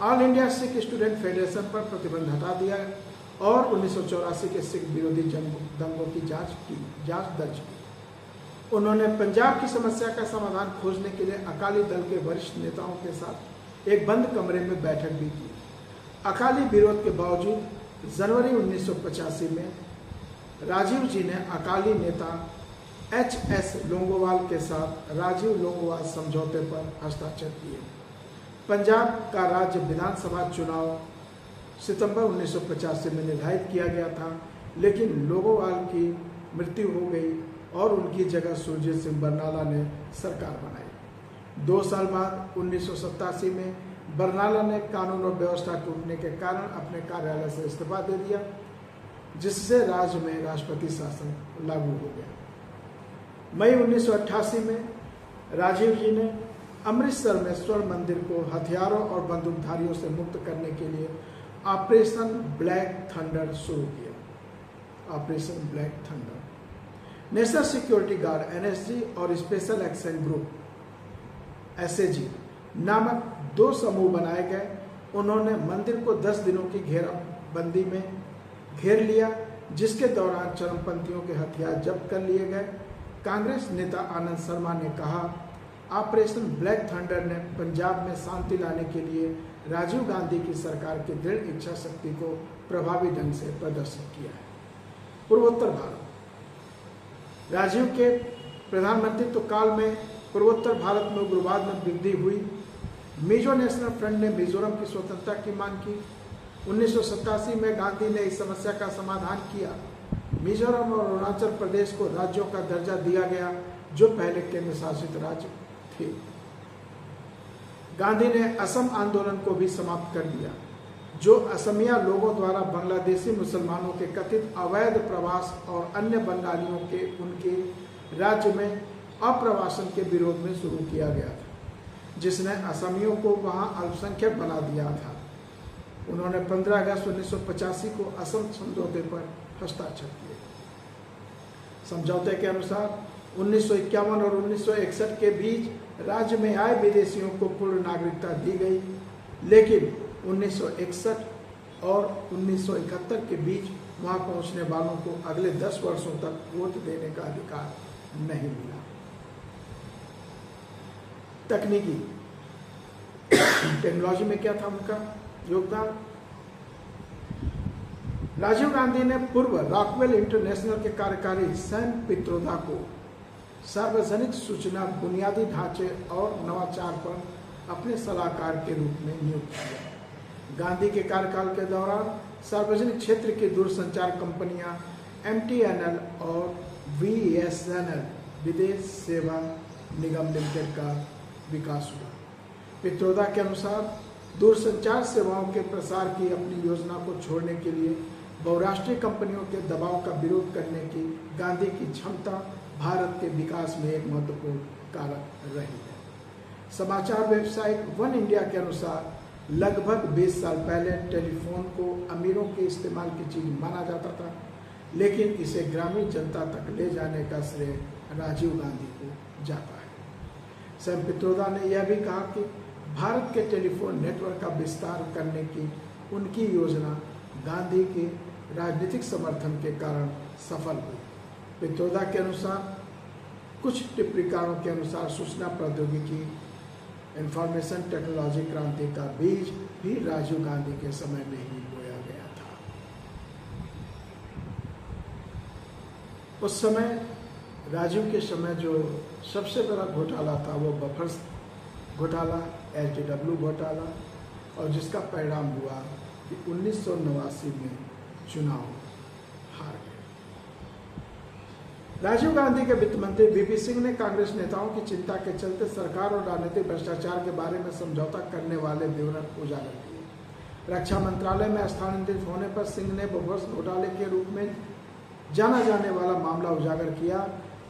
All India Sikh student federation पर प्रतिबंध हटा दिया और 1984 के सिख विरोधी दंगों की जांच दर्ज की। उन्होंने पंजाब की समस्या का समाधान खोजने के लिए अकाली दल के वरिष्ठ नेताओं के साथ एक बंद कमरे में बैठक भी की। अकाली विरोध के बावजूद जनवरी 1985 में राजीव जी ने अकाली नेता HS लोंगोवाल के साथ राजीव लोंगोवाल समझौते पर हस्ताक्षर किए। पंजाब का राज्य विधानसभा चुनाव सितंबर 1985 में निर्धारित किया गया था, लेकिन लोंगोवाल की मृत्यु हो गई और उनकी जगह सुरजीत सिंह बरनाला ने सरकार बनाई। 2 साल बाद 1987 में बरनाला ने कानून और व्यवस्था टूटने के कारण अपने कार्यालय से इस्तीफा दे दिया, जिससे राज्य में राष्ट्रपति शासन लागू हो गया। मई 1988 में राजीव जी ने अमृतसर में स्वर्ण मंदिर को हथियारों और बंदूकधारियों से मुक्त करने के लिए ऑपरेशन ब्लैक थंडर शुरू किया। Operation black thunder. National security guard NSG और स्पेशल एक्शन ग्रुप SAG नामक 2 समूह बनाए गए। उन्होंने मंदिर को 10 दिनों की घेराबंदी में घेर लिया, जिसके दौरान चरमपंथियों के हथियार जब्त कर लिए गए। कांग्रेस नेता आनंद शर्मा ने कहा, ऑपरेशन ब्लैक थंडर ने पंजाब में शांति लाने के लिए राजीव गांधी की सरकार की दृढ़ इच्छा शक्ति को प्रभावी ढंग से प्रदर्शित किया है। पूर्वोत्तर भारत। राजीव के प्रधानमंत्रित्व काल में पूर्वोत्तर भारत में उग्रवाद में वृद्धि हुई। मिजो नेशनल फ्रंट ने मिजोरम की स्वतंत्रता की मांग की। 1987 में गांधी ने इस समस्या का समाधान किया। मिजोरम और अरुणाचल प्रदेश को राज्यों का दर्जा दिया गया, जो पहले केंद्र शासित राज्य थे। गांधी ने असम आंदोलन को भी समाप्त कर दिया, जो असमिया लोगों द्वारा बांग्लादेशी मुसलमानों के कथित अवैध प्रवास और अन्य बंगालियों के उनके राज्य में अप्रवासन के विरोध में शुरू किया गया था, जिसने असमियों को वहां अल्पसंख्यक बना दिया था। उन्होंने 15 अगस्त 1985 को असम समझौते पर हस्ताक्षर किए। समझौते के अनुसार 1951 और 1961 के बीच राज्य में आए विदेशियों को पूर्ण नागरिकता दी गई, लेकिन 1961 और 1971 के बीच वहां पहुंचने वालों को अगले 10 वर्षों तक वोट देने का अधिकार नहीं मिला। तकनीकी टेक्नोलॉजी में क्या था उनका योगदान? राजीव गांधी ने पूर्व रॉकवेल इंटरनेशनल के कार्यकारी सैम पित्रोदा को सार्वजनिक सूचना बुनियादी ढांचे और नवाचार पर अपने सलाहकार के रूप में नियुक्त किया। गांधी के कार्यकाल के दौरान सार्वजनिक क्षेत्र की दूरसंचार कंपनियां MTNL और VSNL विदेश सेवा निगम लिमिटेड का विकास हुआ। पित्रोदा के अनुसार दूरसंचार सेवाओं के प्रसार की अपनी योजना को छोड़ने के लिए बहुराष्ट्रीय कंपनियों के दबाव का विरोध करने की गांधी की क्षमता भारत के विकास में एक महत्वपूर्ण कारक रही है। समाचार वेबसाइट वन इंडिया के अनुसार लगभग 20 साल पहले टेलीफोन को अमीरों के इस्तेमाल की चीज माना जाता था, लेकिन इसे ग्रामीण जनता तक ले जाने का श्रेय राजीव गांधी को जाता है। सैम पित्रोदा ने यह भी कहा कि भारत के टेलीफोन नेटवर्क का विस्तार करने की उनकी योजना गांधी के राजनीतिक समर्थन के कारण सफल हुई। पित्रोदा के अनुसार कुछ टिप्पणीकारों के अनुसार सूचना प्रौद्योगिकी इंफॉर्मेशन टेक्नोलॉजी क्रांति का बीज भी राजीव गांधी के समय में ही बोया गया था। उस समय राजीव के समय जो सबसे बड़ा घोटाला था वो बफर्स घोटाला, SDW घोटाला, और जिसका परिणाम हुआ कि 1989 में चुनाव हार गए। राजीव गांधी के वित्त मंत्री VP सिंह ने कांग्रेस नेताओं की चिंता के चलते सरकार और राजनीतिक भ्रष्टाचार के बारे में समझौता करने वाले विवरण उजागर किए। रक्षा मंत्रालय में स्थानांतरित होने पर सिंह ने बफर्स घोटाले के रूप में जाना जाने वाला मामला उजागर किया,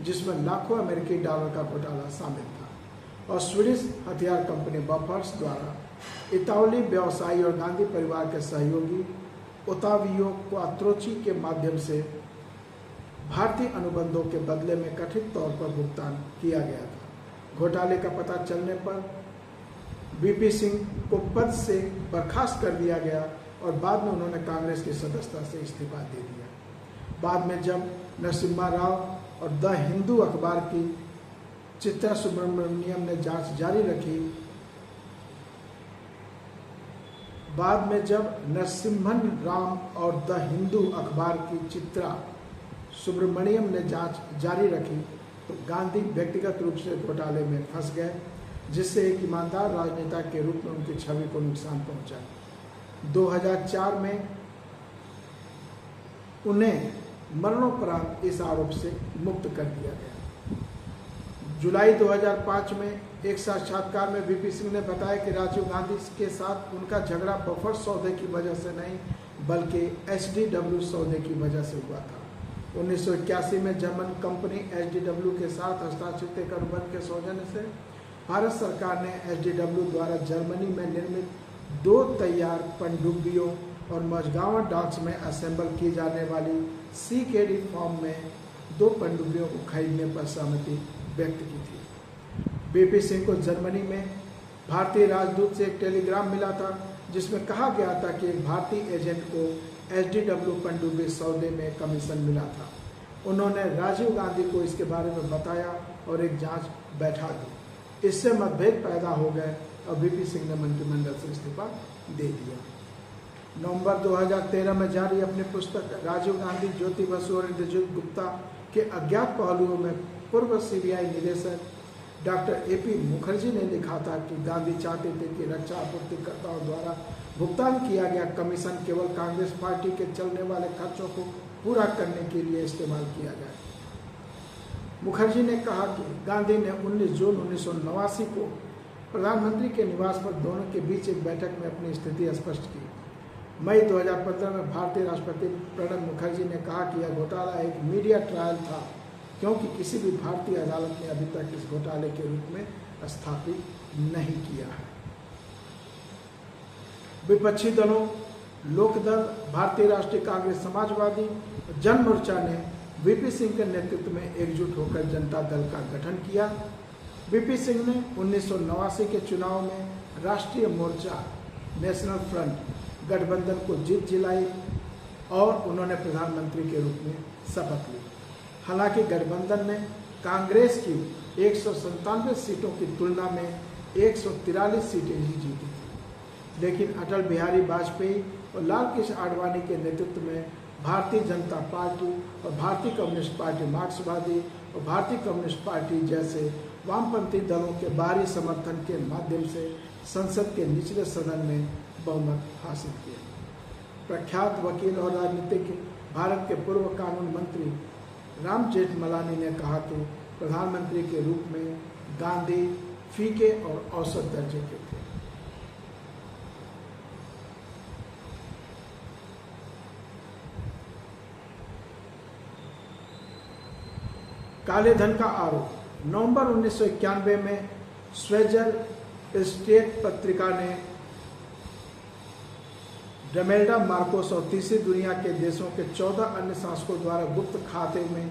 जिसमें लाखों अमेरिकी डॉलर का घोटाला शामिल था और स्वीडिश हथियार कंपनी बफर्स द्वारा इतालवी व्यवसायी और गांधी परिवार के सहयोगी ओतावियो क्वात्रोची के माध्यम से भारतीय अनुबंधों के बदले में कथित तौर पर भुगतान किया गया था। घोटाले का पता चलने पर VP सिंह को पद से बर्खास्त कर दिया गया और बाद में उन्होंने कांग्रेस की सदस्यता से इस्तीफा दे दिया। बाद में जब नरसिम्हा राव और द हिंदू अखबार की चित्रा सुब्रमण्यम ने जांच जारी रखी, बाद में जब नरसिम्हन राम और द हिंदू अखबार की चित्रा सुब्रमण्यम ने जांच जारी रखी तो गांधी व्यक्तिगत रूप से घोटाले में फंस गए, जिससे एक ईमानदार राजनेता के रूप में उनकी छवि को नुकसान पहुंचा। 2004 में उन्हें मरणोपरांत इस आरोप से मुक्त कर दिया गया। जुलाई 2005 में एक साक्षात्कार में VP सिंह ने बताया कि राजीव गांधी के साथ उनका झगड़ा बफर्स सौदे की वजह से नहीं बल्कि SDW सौदे की वजह से हुआ था। 1981 में जर्मन कंपनी SDW के साथ हस्ताक्षरित एक अनुबंध के सौजन्य से भारत सरकार ने SDW द्वारा जर्मनी में निर्मित 2 तैयार पनडुब्बियों और मझगांव डॉक्स में असेंबल की जाने वाली CKD फॉर्म में 2 पनडुब्बियों को खरीदने पर सहमति व्यक्त की थी। VP सिंह को जर्मनी में भारतीय राजदूत से एक टेलीग्राम मिला था, जिसमें कहा गया था कि एक भारतीय एजेंट को SDW पनडुब्बी सौदे में कमीशन मिला था। उन्होंने राजीव गांधी को इसके बारे में बताया और एक जांच बैठा दी। इससे मतभेद पैदा हो गए और VP सिंह ने मंत्रिमंडल से इस्तीफा दे दिया। नवंबर 2013 में जारी अपनी पुस्तक राजीव गांधी, ज्योति बसु और इंद्रजीत गुप्ता के अज्ञात पहलुओं में पूर्व CBI निदेशक डॉक्टर AP मुखर्जी ने लिखा था कि गांधी चाहते थे कि रक्षा आपूर्तिकर्ताओं द्वारा भुगतान किया गया कमीशन केवल कांग्रेस पार्टी के चलने वाले खर्चों को पूरा करने के लिए इस्तेमाल किया जाए। मुखर्जी ने कहा कि गांधी ने 19 जून 1989 को प्रधानमंत्री के निवास पर दोनों के बीच एक बैठक में अपनी स्थिति स्पष्ट की। मई 2015 में भारतीय राष्ट्रपति प्रणब मुखर्जी ने कहा कि यह घोटाला एक मीडिया ट्रायल था, क्योंकि किसी भी भारतीय अदालत ने अभी तक इस घोटाले के रूप में स्थापित नहीं किया है। विपक्षी दलों लोकदल, भारतीय राष्ट्रीय कांग्रेस, समाजवादी जन मोर्चा ने VP सिंह के नेतृत्व में एकजुट होकर जनता दल का गठन किया। VP सिंह ने 1989 के चुनाव में राष्ट्रीय मोर्चा नेशनल फ्रंट गठबंधन को जीत दिलाई और उन्होंने प्रधानमंत्री के रूप में शपथ ली। हालांकि गठबंधन ने कांग्रेस की 197 सीटों की तुलना में 143 सीटें ही जीती थी, लेकिन अटल बिहारी वाजपेयी और लाल कृष्ण आडवाणी के नेतृत्व में भारतीय जनता पार्टी और भारतीय कम्युनिस्ट पार्टी मार्क्सवादी और भारतीय कम्युनिस्ट पार्टी जैसे वामपंथी दलों के बाहरी समर्थन के माध्यम से संसद के निचले सदन में बहुमत हासिल किया। प्रख्यात वकील और राजनीतिज्ञ भारत के पूर्व कानून मंत्री राम जेठमलानी ने कहा कि प्रधानमंत्री के रूप में गांधी फीके और औसत दर्जे के थे। काले धन का आरोप। नवंबर 1991 में स्वेजर स्टेट पत्रिका ने डमेल्डा मार्कोस और तीसरी दुनिया के देशों के 14 अन्य शासकों द्वारा गुप्त खाते में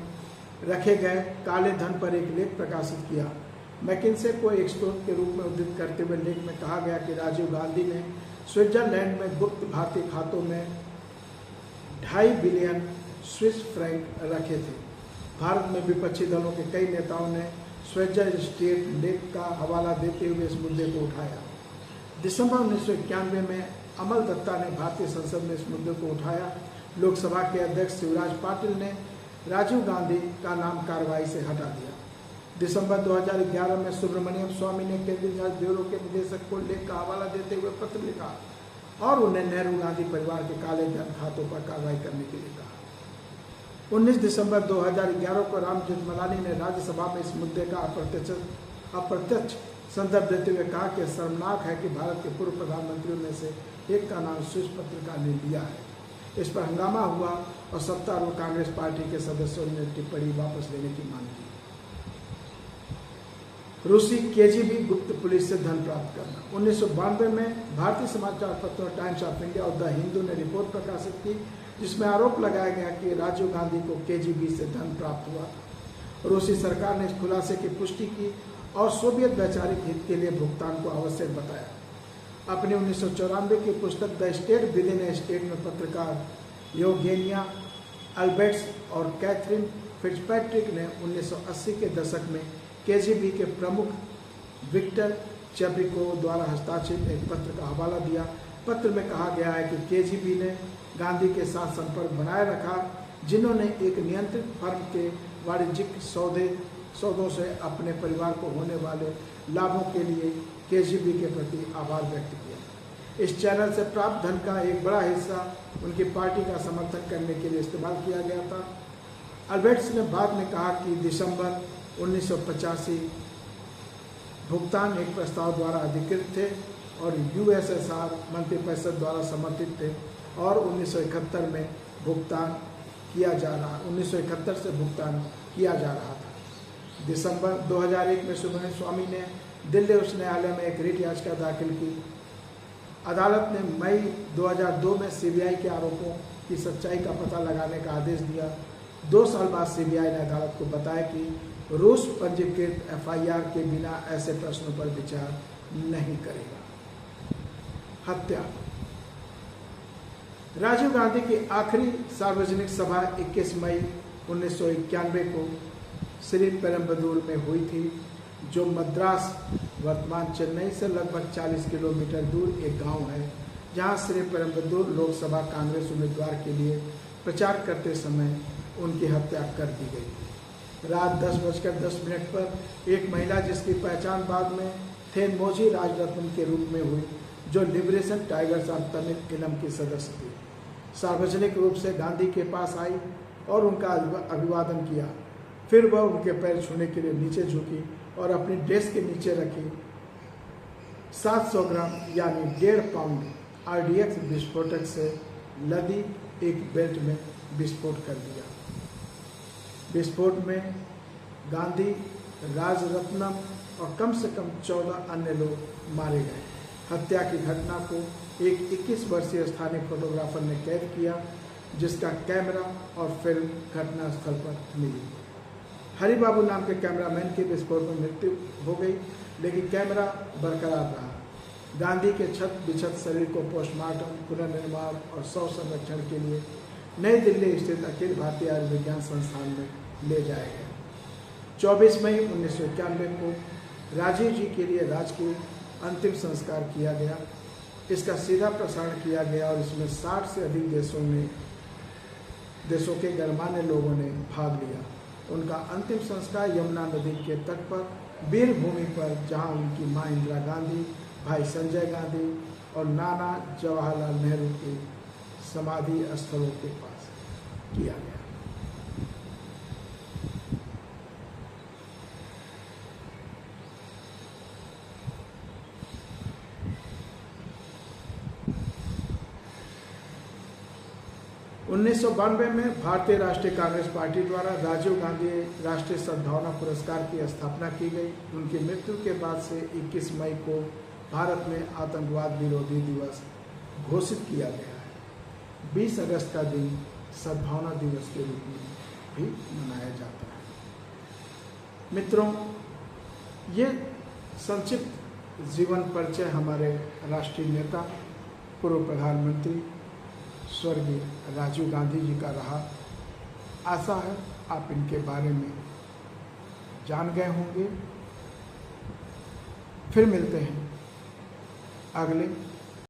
रखे गए काले धन पर एक लेख प्रकाशित किया। मैकिन्से को एक स्रोत के रूप में उद्धृत करते हुए लेख में कहा गया कि राजीव गांधी ने स्विट्जरलैंड में गुप्त भारतीय खातों में 2.5 बिलियन स्विस फ्रैंक रखे थे। भारत में विपक्षी दलों के कई नेताओं ने स्वेजर स्टेट लेख का हवाला देते हुए इस मुद्दे को उठाया। दिसंबर 1991 में अमल दत्ता ने भारतीय संसद में इस मुद्दे को उठाया। लोकसभा के अध्यक्ष शिवराज पाटिल ने राजीव गांधी का नाम कार्रवाई से हटा दिया। दिसंबर 2011 में सुब्रमण्यम स्वामी ने केंद्रीय जांच ब्यूरो के निदेशक को लेख का हवाला देते हुए पत्र लिखा और उन्हें नेहरू गांधी परिवार के काले धन खातों पर कार्रवाई करने के लिए कहा। 19 दिसंबर 2011 को राम जेठमलानी ने राज्यसभा में इस मुद्दे का अप्रत्यक्ष संदर्भ देते हुए कहा कि शर्मनाक है कि भारत के पूर्व प्रधानमंत्रियों में से एक का नाम शीर्ष पत्रिका ने लिया है। इस पर हंगामा हुआ और सत्तारूढ़ कांग्रेस पार्टी के सदस्यों ने टिप्पणी वापस लेने की मांग की। रूसी केजीबी गुप्त पुलिस से धन प्राप्त करना। 1992 में भारतीय समाचार पत्र टाइम्स ऑफ इंडिया और द हिंदू ने रिपोर्ट प्रकाशित की, जिसमें आरोप लगाया गया कि राजीव गांधी को केजीबी से धन प्राप्त हुआ था। रूसी सरकार ने इस खुलासे की पुष्टि की और सोवियत वैचारिक हित के लिए भुगतान को आवश्यक बताया। अपनी 1994 की पुस्तक the state with in A state में पत्रकार योगेनिया अल्बर्ट्स और कैथरीन फिट्जपैट्रिक ने 1980 के दशक में केजीबी के प्रमुख विक्टर चेब्रिकोव द्वारा हस्ताक्षरित एक पत्र का हवाला दिया। पत्र में कहा गया है कि केजीबी ने गांधी के साथ संपर्क बनाए रखा, जिन्होंने एक नियंत्रित फर्म के वाणिज्यिक सौदों से अपने परिवार को होने वाले लाभों के लिए केजीबी के प्रति आभार व्यक्त किया। इस चैनल से प्राप्त धन का एक बड़ा हिस्सा उनकी पार्टी का समर्थन करने के लिए इस्तेमाल किया गया था। अल्बर्ट्स ने बाद में कहा कि दिसंबर 1985 भुगतान एक प्रस्ताव द्वारा अधिकृत थे और यूएसएसआर मंत्रिपरिषद द्वारा समर्थित थे और 1971 में भुगतान किया जा रहा 1971 से भुगतान किया जा रहा था। दिसंबर 2001 में सुब्रमण्यम स्वामी ने दिल्ली उच्च न्यायालय में एक रिट याचिका दाखिल की। अदालत ने मई 2002 में सीबीआई के आरोपों की सच्चाई का पता लगाने का आदेश दिया। 2 साल बाद सीबीआई ने अदालत को बताया कि रूस पंजीकृत एफआईआर के बिना ऐसे प्रश्नों पर विचार नहीं करेगा। हत्या। राजीव गांधी की आखिरी सार्वजनिक सभा 21 मई 1991 को श्री पेरम्बदूर में हुई थी, जो मद्रास वर्तमान चेन्नई से लगभग 40 किलोमीटर दूर एक गांव है, जहां श्री पेरम्बदूर लोकसभा कांग्रेस उम्मीदवार के लिए प्रचार करते समय उनकी हत्या कर दी गई। रात 10:10 पर एक महिला, जिसकी पहचान बाद में थेनमोझी राजरत्न के रूप में हुई, जो लिबरेशन टाइगर्स ऑफ तमिल इलम की सदस्य थी, सार्वजनिक रूप से गांधी के पास आई और उनका अभिवादन किया। फिर वह उनके पैर छूने के लिए नीचे झुकी और अपनी ड्रेस के नीचे रखी 700 ग्राम यानी 1.5 पाउंड आरडीएक्स विस्फोटक से लदी एक बेल्ट में विस्फोट कर दिया। विस्फोट में गांधी, राजरत्नम और कम से कम 14 अन्य लोग मारे गए। हत्या की घटना को एक 21 वर्षीय स्थानीय फोटोग्राफर ने कैद किया, जिसका कैमरा और फिल्म घटना स्थल पर मिली। हरिबाबू नाम के कैमरामैन की विस्फोट में मृत्यु हो गई, लेकिन कैमरा बरकरार रहा। गांधी के क्षत विक्षत शरीर को पोस्टमार्टम, पुनर्निर्माण और शव संरक्षण के लिए नई दिल्ली स्थित अखिल भारतीय आयुर्विज्ञान संस्थान में ले जाया गया। 24 मई 1991 को राजीव जी के लिए राजकीय अंतिम संस्कार किया गया। इसका सीधा प्रसारण किया गया और इसमें 60 से अधिक देशों के गणमान्य लोगों ने भाग लिया। उनका अंतिम संस्कार यमुना नदी के तट पर वीर भूमि पर, जहां उनकी मां इंदिरा गांधी, भाई संजय गांधी और नाना जवाहरलाल नेहरू के समाधि स्थलों के पास किया गया। उन्नीस में भारतीय राष्ट्रीय कांग्रेस पार्टी द्वारा राजीव गांधी राष्ट्रीय सद्भावना पुरस्कार की स्थापना की गई। उनकी मृत्यु के बाद से 21 मई को भारत में आतंकवाद विरोधी दिवस घोषित किया गया है। 20 अगस्त का दिन सद्भावना दिवस के रूप में भी मनाया जाता है। मित्रों, ये संक्षिप्त जीवन परिचय हमारे राष्ट्रीय नेता, पूर्व प्रधानमंत्री स्वर्गीय राजीव गांधी जी का रहा। आशा है आप इनके बारे में जान गए होंगे। फिर मिलते हैं अगले